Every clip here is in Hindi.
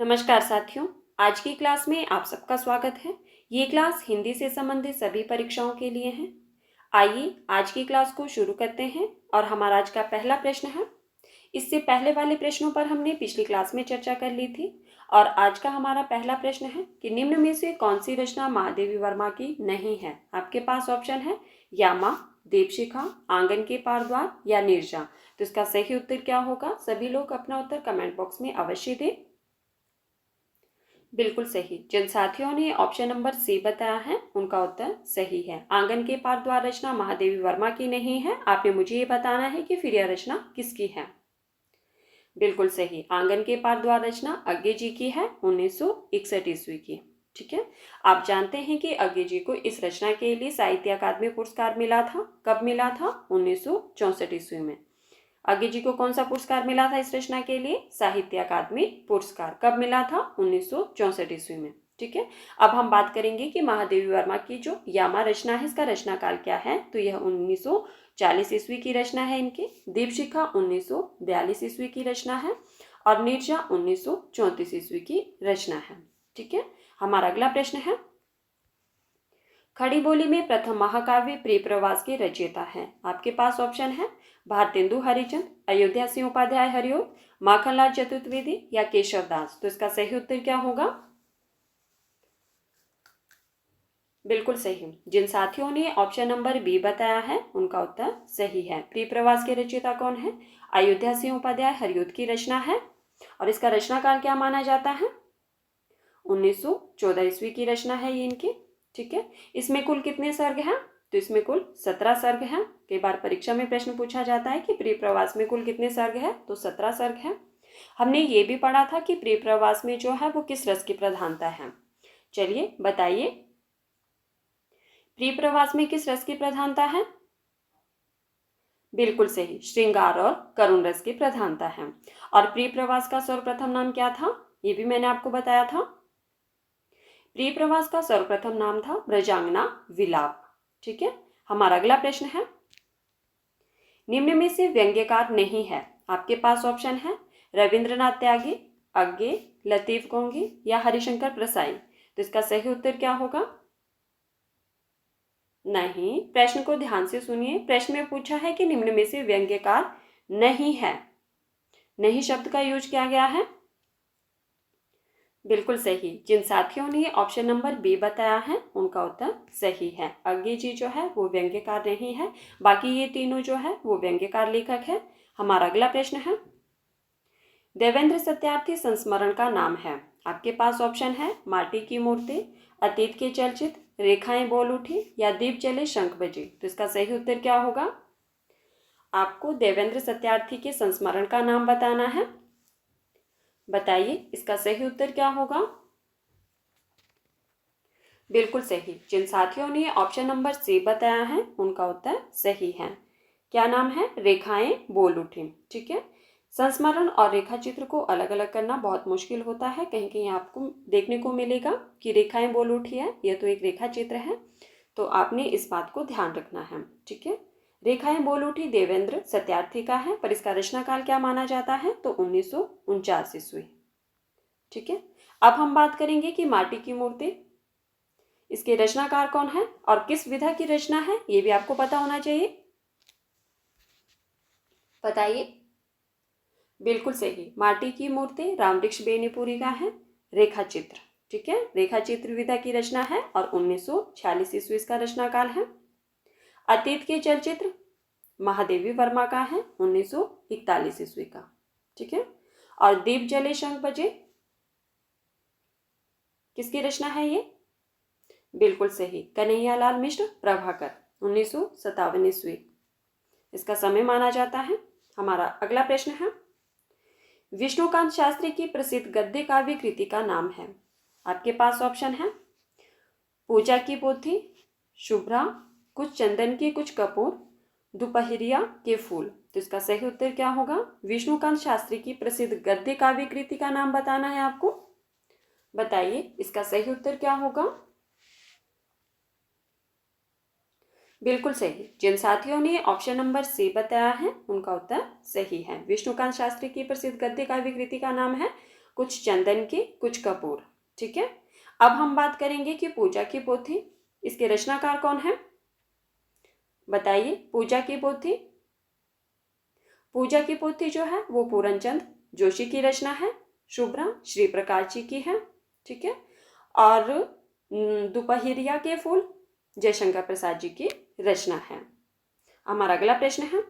नमस्कार साथियों। आज की क्लास में आप सबका स्वागत है। ये क्लास हिंदी से संबंधित सभी परीक्षाओं के लिए है। आइए आज की क्लास को शुरू करते हैं और हमारा आज का पहला प्रश्न है। इससे पहले वाले प्रश्नों पर हमने पिछली क्लास में चर्चा कर ली थी और आज का हमारा पहला प्रश्न है कि निम्न में से कौन सी रचना महादेवी वर्मा की नहीं है। आपके पास ऑप्शन है यामा, दीपशिखा, आंगन के पार द्वार या नीरजा। तो इसका सही उत्तर क्या होगा? सभी लोग अपना उत्तर कमेंट बॉक्स में अवश्य दें। बिल्कुल सही। जिन साथियों ने ऑप्शन नंबर सी बताया है उनका उत्तर सही है। आंगन के पार द्वार रचना महादेवी वर्मा की नहीं है। आपने मुझे ये बताना है कि फिर यह रचना किसकी है। बिल्कुल सही। आंगन के पार द्वार रचना अज्ञे जी की है, 1961 ईस्वी की। ठीक है। आप जानते हैं कि अज्ञे जी को इस रचना के लिए साहित्य अकादमी पुरस्कार मिला था। कब मिला था? 1964 ईस्वी में। अज्ञे जी को कौन सा पुरस्कार मिला था इस रचना के लिए? साहित्य अकादमी पुरस्कार। कब मिला था? 1964 ईस्वी में। ठीक है। अब हम बात करेंगे कि महादेवी वर्मा की जो यामा रचना है इसका रचना काल क्या है। तो यह 1940 ईस्वी की रचना है इनकी। दीपशिखा 1942 ईस्वी की रचना है और नीरजा 1934 ईस्वी की रचना है। ठीक है। हमारा अगला प्रश्न है, खड़ी बोली में प्रथम महाकाव्य प्रिय प्रवास के रचयिता हैं। आपके पास ऑप्शन है भारतेंदु हरिचंद, अयोध्या सिंह उपाध्याय हरिओं, माखनलाल चतुर्वेदी या केशव दास। तो इसका सही उत्तर क्या होगा? बिल्कुल सही। जिन साथियों ने ऑप्शन नंबर बी बताया है उनका उत्तर सही है। प्रिय प्रवास के रचयिता कौन है? अयोध्या सिंह उपाध्याय हरिओं की रचना है और इसका रचना काल क्या माना जाता है? 1914 ईस्वी की रचना है ये इनकी। ठीक है। इसमें कुल कितने सर्ग हैं? तो इसमें कुल 17 सर्ग हैं। कई बार परीक्षा में प्रश्न पूछा जाता है कि प्रिय प्रवास में कुल कितने सर्ग हैं? तो 17 सर्ग हैं। हमने ये भी पढ़ा था कि प्रिय प्रवास में जो है वो किस रस की प्रधानता है। चलिए बताइए, प्रिय प्रवास में किस रस की प्रधानता है? बिल्कुल सही, श्रृंगार और करुण रस की प्रधानता है। और प्रिय प्रवास का सर्वप्रथम नाम क्या था? ये भी मैंने आपको बताया था। प्रिय प्रवास का सर्वप्रथम नाम था ब्रजांगना विलाप। ठीक है। हमारा अगला प्रश्न है, निम्न में से व्यंग्यकार नहीं है। आपके पास ऑप्शन है रविंद्रनाथ त्यागी, अज्ञे, लतीफ गोंगी या हरिशंकर प्रसाई। तो इसका सही उत्तर क्या होगा? नहीं, प्रश्न को ध्यान से सुनिए। प्रश्न में पूछा है कि निम्न में से व्यंग्यकार नहीं है। नहीं शब्द का यूज किया गया है। बिल्कुल सही। जिन साथियों ने ऑप्शन नंबर बी बताया है उनका उत्तर सही है। अज्ञे जी जो है वो व्यंग्यकार नहीं है, बाकी ये तीनों जो है वो व्यंग्यकार लेखक है। हमारा अगला प्रश्न है, देवेंद्र सत्यार्थी संस्मरण का नाम है। आपके पास ऑप्शन है माटी की मूर्ति, अतीत के चलचित्र, रेखाएं बोल उठी या दीप जले शंख बजे। तो इसका सही उत्तर क्या होगा? आपको देवेंद्र सत्यार्थी के संस्मरण का नाम बताना है। बताइए इसका सही उत्तर क्या होगा? बिल्कुल सही। जिन साथियों ने ऑप्शन नंबर सी बताया है उनका उत्तर सही है। क्या नाम है? रेखाएं बोल उठी। ठीक है। संस्मरण और रेखा चित्र को अलग अलग करना बहुत मुश्किल होता है। कहीं कहीं आपको देखने को मिलेगा कि रेखाएं बोल उठी है, यह तो एक रेखा चित्र है। तो आपने इस बात को ध्यान रखना है। ठीक है। रेखाएं बोल उठी देवेंद्र सत्यार्थी का है, पर इसका रचनाकाल क्या माना जाता है? तो 1949 ईस्वी। ठीक है। अब हम बात करेंगे कि माटी की मूर्ति, इसके रचनाकार कौन है और किस विधा की रचना है, ये भी आपको पता होना चाहिए। बताइए। बिल्कुल सही। माटी की मूर्ति रामवृक्ष बेनीपुरी का है, रेखा चित्र। ठीक है। रेखा चित्र विधा की रचना है और 1946 ईस्वी का रचनाकाल है। अतीत के चलचित्र महादेवी वर्मा का है, 1941 ईस्वी का। ठीक है। और दीप जले शंख बजे किसकी रचना है ये? बिल्कुल सही, कन्हैयालाल मिश्र प्रभाकर, 1957 ईस्वी इसका समय माना जाता है। हमारा अगला प्रश्न है, विष्णुकांत शास्त्री की प्रसिद्ध गद्य काव्य कृति का नाम है। आपके पास ऑप्शन है पूजा की पोथी, शुभ्रा, कुछ चंदन के कुछ कपूर, दोपहरिया के फूल। तो इसका सही उत्तर क्या होगा? विष्णुकांत शास्त्री की प्रसिद्ध गद्य काव्य कृति का नाम बताना है आपको। बताइए इसका सही उत्तर क्या होगा? बिल्कुल सही। जिन साथियों ने ऑप्शन नंबर सी बताया है उनका उत्तर सही है। विष्णुकांत शास्त्री की प्रसिद्ध गद्य काव्य कृति का नाम है कुछ चंदन के, कुछ कपूर। ठीक है, अब हम बात करेंगे कि पूजा की पोथी, इसके रचनाकार कौन है? बताइए। पूजा की पोथी, पूजा की पोथी जो है वो पूरनचंद जोशी की रचना है। शुभ्रा श्री प्रकाश जी की है। ठीक है, और दोपहरिया के फूल जयशंकर प्रसाद जी की रचना है। हमारा अगला प्रश्न है,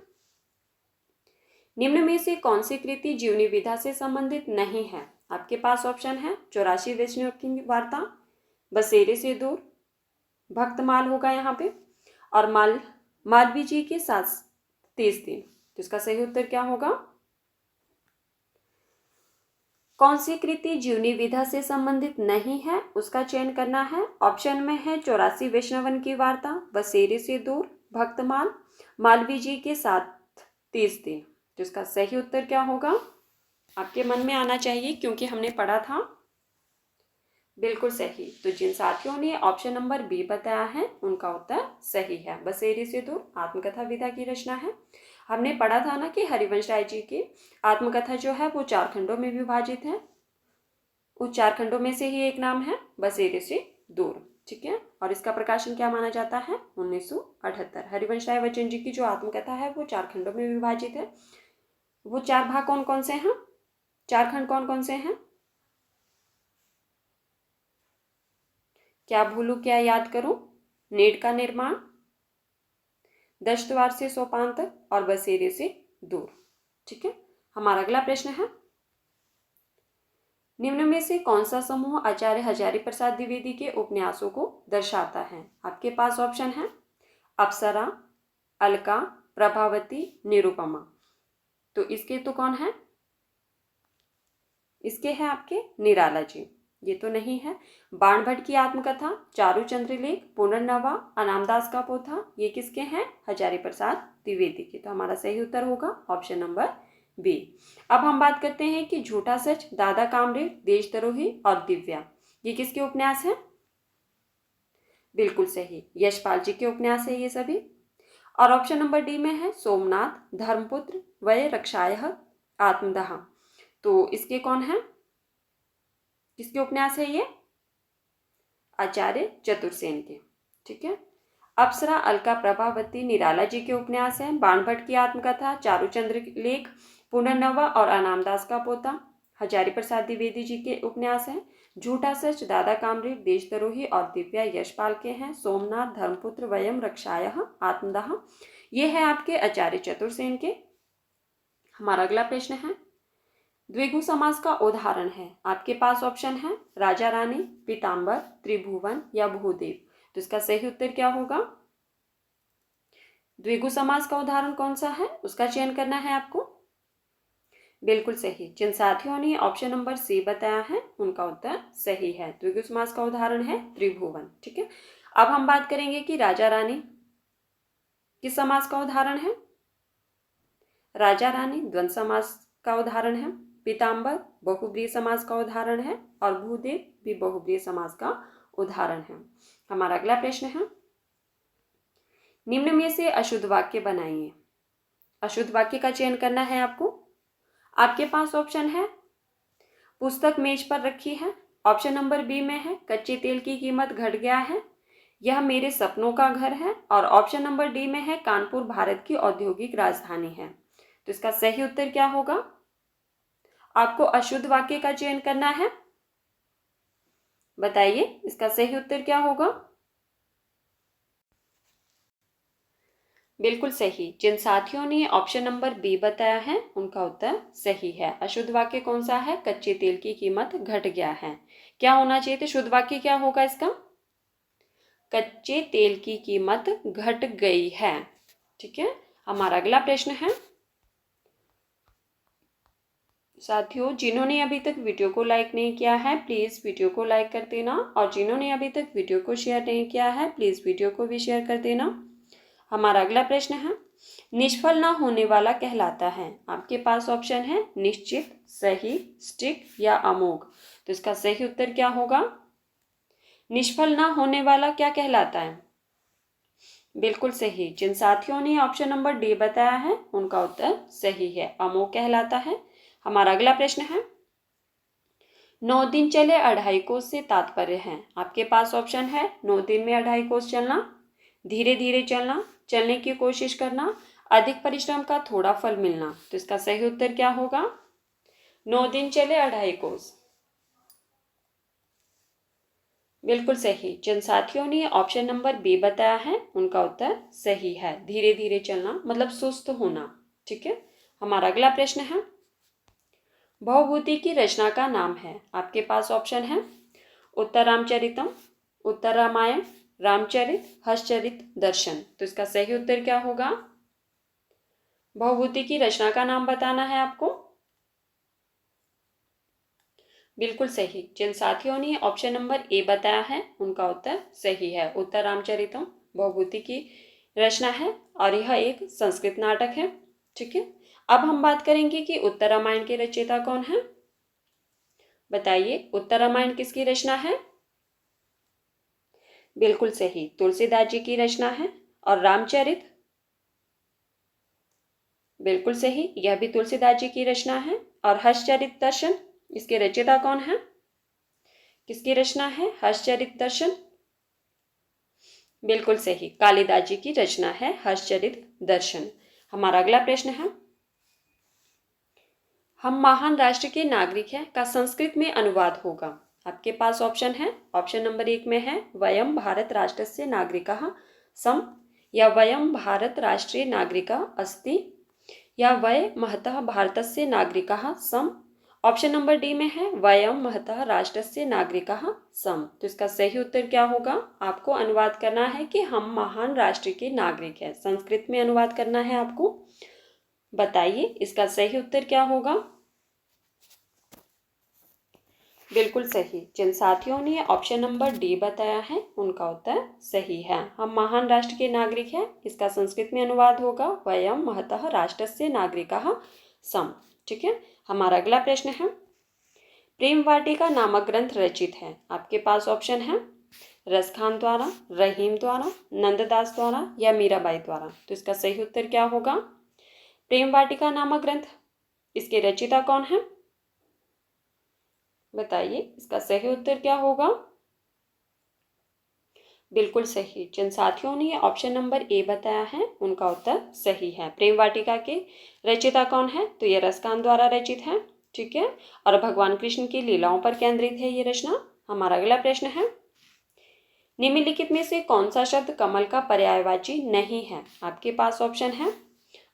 निम्न में से कौन सी कृति जीवनी विधा से संबंधित नहीं है? आपके पास ऑप्शन है 84 वैष्णव की वार्ता, बसेरे से दूर, भक्तमाल होगा यहाँ पे, और मालवी जी के 30 दिन। तो इसका सही उत्तर क्या होगा? कौन सी कृति जीवनी विधा से संबंधित नहीं है उसका चयन करना है। ऑप्शन में है 84 वैष्णवन की वार्ता, बसेरे से दूर, भक्तमाल, मालवी जी के 30 दिन। तो इसका सही उत्तर क्या होगा? आपके मन में आना चाहिए क्योंकि हमने पढ़ा था। बिल्कुल सही। तो जिन साथियों ने ऑप्शन नंबर बी बताया है उनका उत्तर सही है। बसेरे से दूर आत्मकथा विधा की रचना है। हमने पढ़ा था ना कि हरिवंश राय जी की आत्मकथा जो है वो 4 खंडों में विभाजित है। उस 4 खंडों में से ही एक नाम है बसेरे से दूर। ठीक है, और इसका प्रकाशन क्या माना जाता है? 1978। हरिवंश राय बच्चन जी की जो आत्मकथा है वो 4 खंडों में विभाजित है। वो 4 भाग कौन कौन से हैं? 4 खंड कौन कौन से हैं? क्या भूलूं क्या याद करूं? नेट का निर्माण, दशद्वार से सोपान तक, और बसेरे से दूर। ठीक है, हमारा अगला प्रश्न है, निम्न में से कौन सा समूह आचार्य हजारी प्रसाद द्विवेदी के उपन्यासों को दर्शाता है? आपके पास ऑप्शन है अप्सरा, अलका, प्रभावती, निरुपमा। तो इसके तो कौन है? इसके हैं आपके निराला जी। ये तो नहीं है। बाणभट्ट की आत्मकथा, चारुचंद्रलेख, पुनर्नवा, अनामदास का पोथा, ये किसके हैं? हजारी प्रसाद द्विवेदी के। तो हमारा सही उत्तर होगा ऑप्शन नंबर बी। अब हम बात करते हैं कि झूठा सच, दादा कामरेड, देशद्रोही और दिव्या, ये किसके उपन्यास हैं? बिल्कुल सही, यशपाल जी के उपन्यास है ये सभी। और ऑप्शन नंबर डी में है सोमनाथ, धर्मपुत्र, वय रक्षायः, आत्मदाह। तो इसके कौन है? किसके उपन्यास है ये? आचार्य चतुर्सेन के। ठीक है, अप्सरा, अलका, प्रभावती, निराला जी के उपन्यास हैं। बाणभट्ट की आत्मकथा, चारुचंद्र लेख, पुनर्नवा और अनामदास का पोता हजारी प्रसाद द्विवेदी जी के उपन्यास हैं। झूठा सच, दादा कामरेड, देशद्रोही और दिव्या यशपाल के हैं। सोमनाथ, धर्मपुत्र, वयम रक्षायः, आत्मदाह, ये है आपके आचार्य चतुर्सेन के। हमारा अगला प्रश्न है, द्विगु समास का उदाहरण है। आपके पास ऑप्शन है राजा रानी, पीताम्बर, त्रिभुवन या भूदेव। तो इसका सही उत्तर क्या होगा? द्विगु समास का उदाहरण कौन सा है उसका चयन करना है आपको। बिल्कुल सही। जिन साथियों ने ऑप्शन नंबर सी बताया है उनका उत्तर सही है। द्विगु समास का उदाहरण है त्रिभुवन। ठीक है, अब हम बात करेंगे कि राजा रानी किस समास का उदाहरण है। राजा रानी द्वंद्व समास का उदाहरण है। पीताम्बर बहुब्रीहि समास का उदाहरण है, और भूदेव भी बहुब्रीहि समास का उदाहरण है। हमारा अगला प्रश्न है, निम्न में से अशुद्ध वाक्य बनाइए। अशुद्ध वाक्य का चयन करना है आपको। आपके पास ऑप्शन है पुस्तक मेज पर रखी है। ऑप्शन नंबर बी में है कच्चे तेल की कीमत घट गया है, यह मेरे सपनों का घर है, और ऑप्शन नंबर डी में है कानपुर भारत की औद्योगिक राजधानी है। तो इसका सही उत्तर क्या होगा? आपको अशुद्ध वाक्य का चयन करना है। बताइए इसका सही उत्तर क्या होगा? बिल्कुल सही। जिन साथियों ने ऑप्शन नंबर बी बताया है उनका उत्तर सही है। अशुद्ध वाक्य कौन सा है? कच्चे तेल की कीमत घट गया है। क्या होना चाहिए? तो शुद्ध वाक्य क्या होगा इसका? कच्चे तेल की कीमत घट गई है। ठीक है, हमारा अगला प्रश्न है, साथियों जिन्होंने अभी तक वीडियो को लाइक नहीं किया है प्लीज़ वीडियो को लाइक कर देना, और जिन्होंने अभी तक वीडियो को शेयर नहीं किया है प्लीज़ वीडियो को भी शेयर कर देना। हमारा अगला प्रश्न है, निष्फल ना होने वाला कहलाता है। आपके पास ऑप्शन है निश्चित, सही, स्टिक या अमोघ। तो इसका सही उत्तर क्या होगा? निष्फल ना होने वाला क्या कहलाता है? बिल्कुल सही। जिन साथियों ने ऑप्शन नंबर डी बताया है उनका उत्तर सही है, अमोघ कहलाता है। हमारा अगला प्रश्न है, 9 दिन चले 2.5 कोस से तात्पर्य है। आपके पास ऑप्शन है 9 दिन में 2.5 कोस चलना, धीरे धीरे चलना, चलने की कोशिश करना, अधिक परिश्रम का थोड़ा फल मिलना। तो इसका सही उत्तर क्या होगा? 9 दिन चले 2.5 कोस। बिल्कुल सही। जिन साथियों ने ऑप्शन नंबर बी बताया है उनका उत्तर सही है। धीरे धीरे चलना मतलब सुस्त होना। ठीक है। हमारा अगला प्रश्न है, भवभूति की रचना का नाम है। आपके पास ऑप्शन है उत्तर रामचरितम, उत्तर रामायण, रामचरित, हर्षचरित, दर्शन। तो इसका सही उत्तर क्या होगा? भवभूति की रचना का नाम बताना है आपको। बिल्कुल सही। जिन साथियों ने ऑप्शन नंबर ए बताया है उनका उत्तर सही है। उत्तर रामचरितम भवभूति की रचना है और यह एक संस्कृत नाटक है। ठीक है। अब हम बात करेंगे कि उत्तर रामायण के रचयिता कौन है। बताइए, उत्तर रामायण किसकी रचना है? बिल्कुल सही, तुलसीदास जी की रचना है। और रामचरित, बिल्कुल सही, यह भी तुलसीदास जी की रचना है। और हर्षचरित दर्शन, इसके रचयिता कौन है? किसकी रचना है हर्षचरित दर्शन? बिल्कुल सही, कालिदास जी की रचना है हर्षचरित दर्शन। हमारा अगला प्रश्न है, हम महान राष्ट्र के नागरिक हैं का संस्कृत में अनुवाद होगा। आपके पास ऑप्शन है। ऑप्शन नंबर 1 में है वयम भारत राष्ट्रस्य नागरिकाः सम, या वयम भारत राष्ट्रीय नागरिका अस्ति, या वय महतः भारतस्य नागरिकाः सम। ऑप्शन नंबर डी में है वयम महतः राष्ट्रस्य नागरिकाः सम। तो इसका सही उत्तर क्या होगा? आपको अनुवाद करना है कि हम महान राष्ट्र के नागरिक हैं। संस्कृत में अनुवाद करना है आपको। बताइए इसका सही उत्तर क्या होगा? बिल्कुल सही। जिन साथियों ने ऑप्शन नंबर डी बताया है उनका उत्तर सही है। हम महान राष्ट्र के नागरिक हैं, इसका संस्कृत में अनुवाद होगा वयम महतः राष्ट्रस्य नागरिकाः सम। ठीक है। हमारा अगला प्रश्न है, प्रेम वाटिका नामक ग्रंथ रचित है। आपके पास ऑप्शन है रसखान द्वारा, रहीम द्वारा, नंददास द्वारा, या मीराबाई द्वारा। तो इसका सही उत्तर क्या होगा? प्रेम वाटिका नामक ग्रंथ, इसके रचयिता कौन है? बताइए इसका सही उत्तर क्या होगा? बिल्कुल सही। जिन साथियों ने ऑप्शन नंबर ए बताया है उनका उत्तर सही है। प्रेम वाटिका के रचयिता कौन है? तो ये रसखान द्वारा रचित है। ठीक है। और भगवान कृष्ण की लीलाओं पर केंद्रित है ये रचना। हमारा अगला प्रश्न है, निम्नलिखित में से कौन सा शब्द कमल का पर्यायवाची नहीं है? आपके पास ऑप्शन है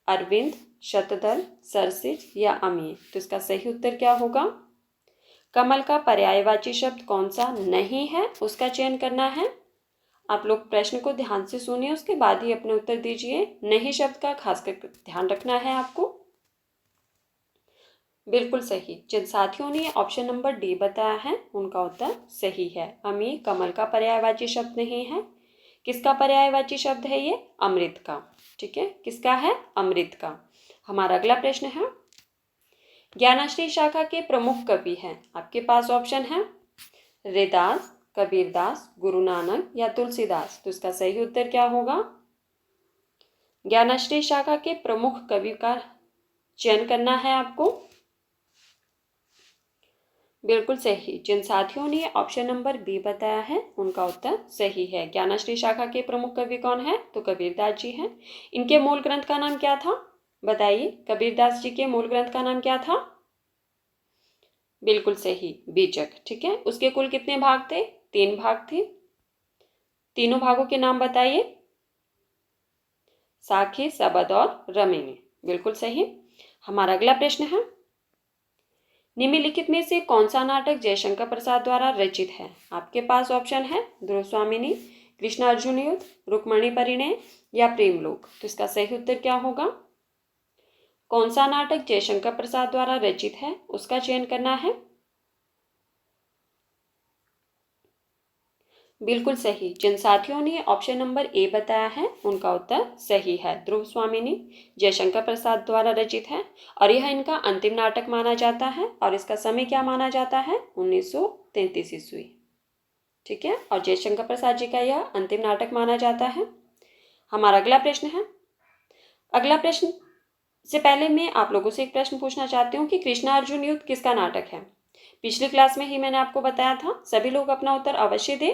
अरविंद, शतदल, सरसिज, या अमीय। तो इसका सही उत्तर क्या होगा? कमल का पर्यायवाची शब्द कौन सा नहीं है उसका चयन करना है। आप लोग प्रश्न को ध्यान से सुनिए, उसके बाद ही अपने उत्तर दीजिए। नहीं शब्द का खासकर ध्यान रखना है आपको। बिल्कुल सही। जिन साथियों ने ऑप्शन नंबर डी बताया है उनका उत्तर सही है। अमी कमल का पर्यायवाची शब्द नहीं है। किसका पर्यायवाची शब्द है ये? अमृत का। ठीक है। किसका है? अमृत का। हमारा अगला प्रश्न है, ज्ञानाश्री शाखा के प्रमुख कवि हैं। आपके पास ऑप्शन है रैदास, कबीरदास, गुरु नानक, या तुलसीदास। तो इसका सही उत्तर क्या होगा? ज्ञानाश्री शाखा के प्रमुख कवि का चयन करना है आपको। बिल्कुल सही। जिन साथियों ने ऑप्शन नंबर बी बताया है उनका उत्तर सही है। ज्ञानाश्री शाखा के प्रमुख कवि कौन है? तो कबीरदास जी हैं। इनके मूल ग्रंथ का नाम क्या था? बताइए, कबीरदास जी के मूल ग्रंथ का नाम क्या था? बिल्कुल सही, बीजक। ठीक है। उसके कुल कितने भाग थे? 3 भाग थे। तीनों भागों के नाम बताइए। साखी, सबद और रमिनी। बिल्कुल सही। हमारा अगला प्रश्न है, निम्नलिखित में से कौन सा नाटक जयशंकर प्रसाद द्वारा रचित है? आपके पास ऑप्शन है ध्रुव स्वामिनी, कृष्ण अर्जुन युद्ध, रुक्मणी परिणय, या प्रेमलोक। तो इसका सही उत्तर क्या होगा? कौन सा नाटक जयशंकर प्रसाद द्वारा रचित है उसका चयन करना है। बिल्कुल सही। जिन साथियों ने ऑप्शन नंबर ए बताया है उनका उत्तर सही है। ध्रुव स्वामिनी जयशंकर प्रसाद द्वारा रचित है और यह इनका अंतिम नाटक माना जाता है। और इसका समय क्या माना जाता है? 1933 ईस्वी। ठीक है। और जयशंकर प्रसाद जी का यह अंतिम नाटक माना जाता है। हमारा अगला प्रश्न है, अगला प्रश्न से पहले मैं आप लोगों से एक प्रश्न पूछना चाहती हूँ कि कृष्ण अर्जुन युद्ध किसका नाटक है? पिछली क्लास में ही मैंने आपको बताया था। सभी लोग अपना उत्तर अवश्य दें।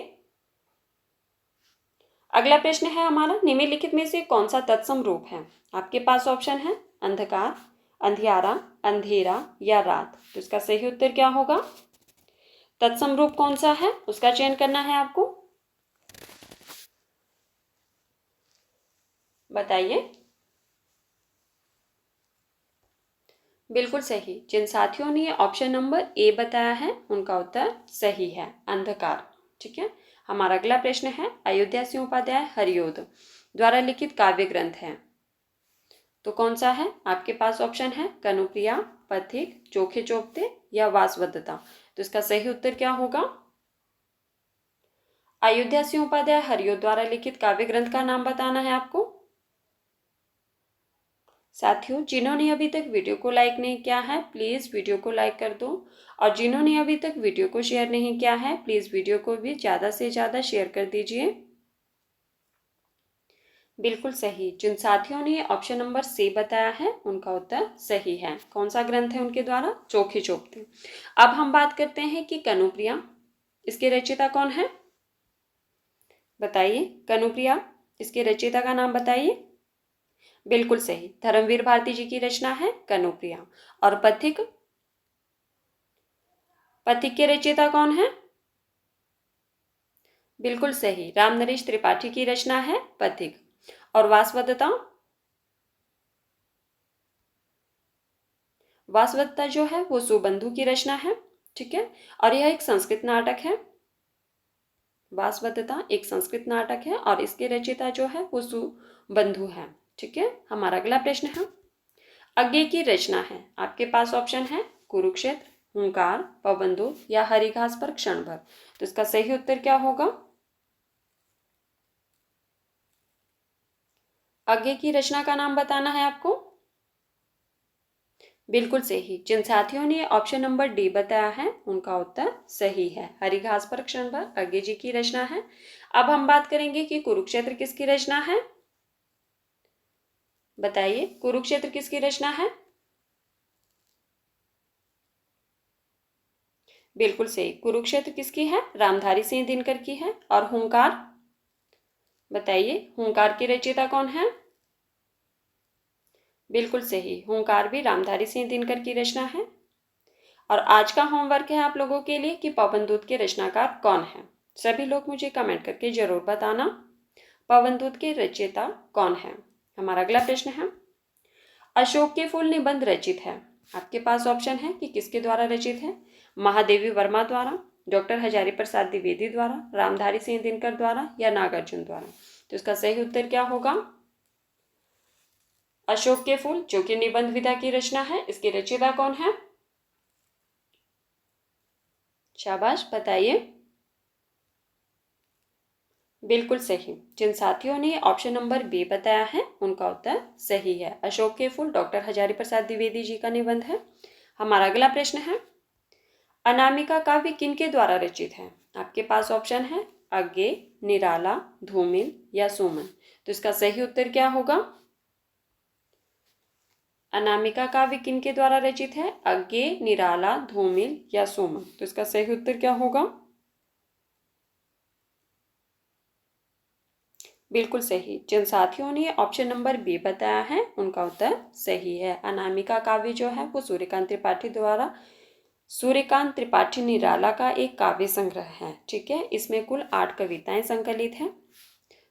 अगला प्रश्न है हमारा, निम्नलिखित में से कौन सा तत्सम रूप है? आपके पास ऑप्शन है अंधकार, अंधियारा, अंधेरा या रात। तो इसका सही उत्तर क्या होगा? तत्सम रूप कौन सा है उसका चयन करना है आपको। बताइए। बिल्कुल सही। जिन साथियों ने ऑप्शन नंबर ए बताया है उनका उत्तर सही है, अंधकार। ठीक है। हमारा अगला प्रश्न है, अयोध्या सिंह उपाध्याय हरिओद द्वारा लिखित काव्य ग्रंथ है तो कौन सा है? आपके पास ऑप्शन है कनुप्रिया, पथिक, चोखे चोपते या वासवदत्ता। तो इसका सही उत्तर क्या होगा? अयोध्या सिंह उपाध्याय हरिओद द्वारा लिखित काव्य ग्रंथ का नाम बताना है आपको। साथियों, जिन्होंने अभी तक वीडियो को लाइक नहीं किया है प्लीज़ वीडियो को लाइक कर दो, और जिन्होंने अभी तक वीडियो को शेयर नहीं किया है प्लीज़ वीडियो को भी ज़्यादा से ज़्यादा शेयर कर दीजिए। बिल्कुल सही। जिन साथियों ने ऑप्शन नंबर सी बताया है उनका उत्तर सही है। कौन सा ग्रंथ है उनके द्वारा? चोखे चोपते। अब हम बात करते हैं कि कनुप्रिया, इसके रचयिता कौन है? बताइए। कनुप्रिया, इसके रचयिता का नाम बताइए। बिल्कुल सही, धर्मवीर भारती जी की रचना है कनुप्रिया। और पथिक, पथिक के रचयिता कौन है? बिल्कुल सही, राम नरेश त्रिपाठी की रचना है पथिक। और वासवदत्ता, वासवदत्ता जो है वो सुबंधु की रचना है। ठीक है। और यह एक संस्कृत नाटक है। वासवदत्ता एक संस्कृत नाटक है और इसके रचयिता जो है वो सुबंधु है। ठीक है। हमारा अगला प्रश्न है, अज्ञे की रचना है। आपके पास ऑप्शन है कुरुक्षेत्र, हुंकार, पवनदूत या हरिघास पर क्षण भर। तो इसका सही उत्तर क्या होगा? अज्ञे की रचना का नाम बताना है आपको। बिल्कुल सही। जिन साथियों ने ऑप्शन नंबर डी बताया है उनका उत्तर सही है, हरिघास पर क्षण भर अज्ञे जी की रचना है। अब हम बात करेंगे कि कुरुक्षेत्र किसकी रचना है। बताइए, कुरुक्षेत्र किसकी रचना है? बिल्कुल सही, कुरुक्षेत्र किसकी है? रामधारी सिंह दिनकर की है। और हुंकार, बताइए, हुंकार की रचयिता कौन है? बिल्कुल सही, हुंकार भी रामधारी सिंह दिनकर की रचना है। और आज का होमवर्क है आप लोगों के लिए कि पवनदूत के रचनाकार कौन है। सभी लोग मुझे कमेंट करके जरूर बताना पवनदूत के रचयिता कौन है। हमारा अगला प्रश्न है, अशोक के फूल निबंध रचित है। आपके पास ऑप्शन है कि किसके द्वारा रचित है? महादेवी वर्मा द्वारा, डॉक्टर हजारी प्रसाद द्विवेदी द्वारा, रामधारी सिंह दिनकर द्वारा या नागार्जुन द्वारा। तो इसका सही उत्तर क्या होगा? अशोक के फूल जो कि निबंध विधा की रचना है, इसके रचयिता कौन है? शाबाश, बताइए। बिल्कुल सही। जिन साथियों ने ऑप्शन नंबर बी बताया है उनका उत्तर सही है, अशोक के फूल डॉक्टर हजारी प्रसाद द्विवेदी जी का निबंध है। हमारा अगला प्रश्न है, अनामिका काव्य किनके द्वारा रचित है? आपके पास ऑप्शन है अज्ञे, निराला, धूमिल या सुमन। तो इसका सही उत्तर क्या होगा? अनामिका काव्य किनके द्वारा रचित है? अज्ञे, निराला, धूमिल या सुमन। तो इसका सही उत्तर क्या होगा? बिल्कुल सही। जिन साथियों ने ऑप्शन नंबर बी बताया है उनका उत्तर सही है, अनामिका काव्य जो है वो सूर्यकांत त्रिपाठी निराला का एक काव्य संग्रह है। ठीक है। इसमें कुल 8 कविताएं संकलित हैं।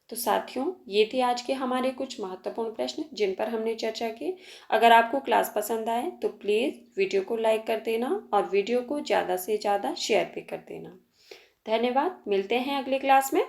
तो साथियों, ये थे आज के हमारे कुछ महत्वपूर्ण प्रश्न जिन पर हमने चर्चा की। अगर आपको क्लास पसंद आए तो प्लीज़ वीडियो को लाइक कर देना और वीडियो को ज़्यादा से ज़्यादा शेयर भी कर देना। धन्यवाद। मिलते हैं अगली क्लास में।